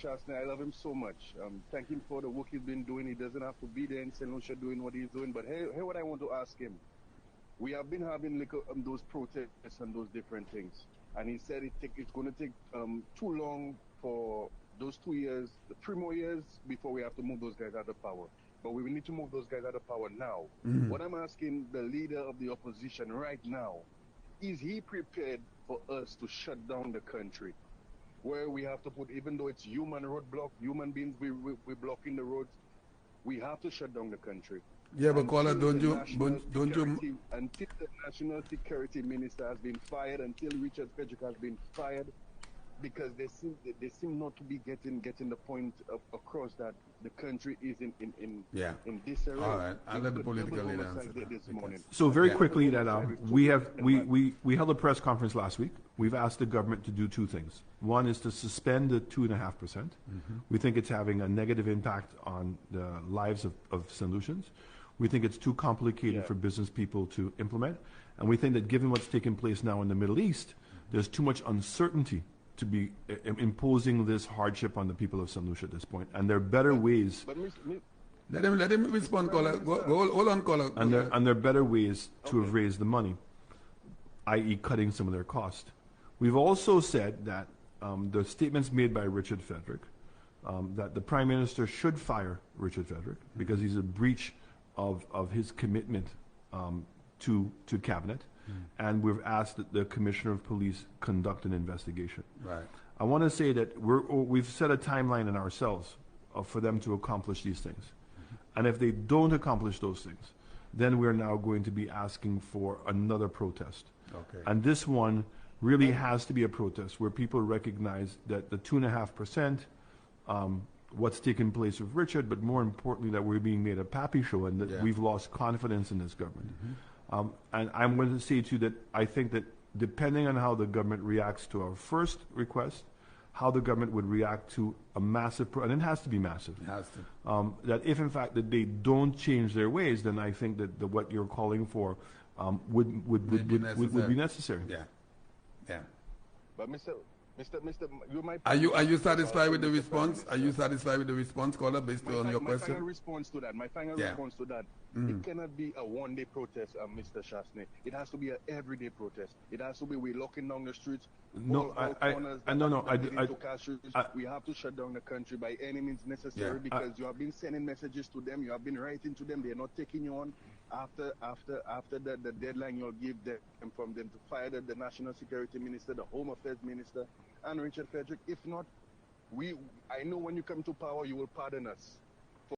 Chastenet. I love him so much. Thank him for the work he's been doing. He doesn't have to be there in St. Lucia doing what he's doing. But here what I want to ask him. We have been having like those protests and those different things. And he said it's going to take too long for those 2 years, 3 more years before we have to move those guys out of power. But we need to move those guys out of power now. What I'm asking the leader of the opposition right now, is he prepared for us to shut down the country? Where we have to put, even though it's human roadblock, human beings, we're blocking the roads, we have to shut down the country. Yeah, but caller, don't you? Until the national security minister has been fired, until Richard Frederick has been fired, because they seem not to be getting the point across that the country is in disarray. All right, I'll let the political leader answer this morning. So very quickly, that we held a press conference last week. We've asked the government to do two things. One is to suspend the 2.5%. We think it's having a negative impact on the lives of St. Lucians. We think it's too complicated for business people to implement, and we think that given what's taking place now in the Middle East, there's too much uncertainty to be imposing this hardship on the people of St. Lucia at this point. And there are better ways. Let him respond, caller. Hold on, caller. And there are better ways to have raised the money, i.e. cutting some of their cost. We've also said that the statements made by Richard Frederick, that the Prime Minister should fire Richard Frederick because he's a breach of his commitment to Cabinet. And we've asked that the Commissioner of Police conduct an investigation. Right. I want to say that we've set a timeline in ourselves for them to accomplish these things. And if they don't accomplish those things, then we're now going to be asking for another protest. Okay. And this one really has to be a protest where people recognize that the 2.5%, what's taking place with Richard, but more importantly that we're being made a pappy show and that we've lost confidence in this government. And I'm going to say to you that I think that depending on how the government reacts to our first request, how the government would react to a massive, and it has to be massive. It has to. That if in fact that they don't change their ways, then I think that what you're calling for would be necessary. Yeah, yeah. But Mr. You might. Are you satisfied with the response? Are you satisfied with the response, caller, based on your question? My final response to that. It cannot be a one-day protest, Mr. Chastenet. It has to be an everyday protest. It has to be we're locking down the streets. No, we have to shut down the country by any means necessary because you have been sending messages to them. You have been writing to them. They are not taking you on. After the deadline you'll give them from them to fire the National Security Minister, the Home Affairs Minister, and Richard Frederick. If not, I know when you come to power, you will pardon us.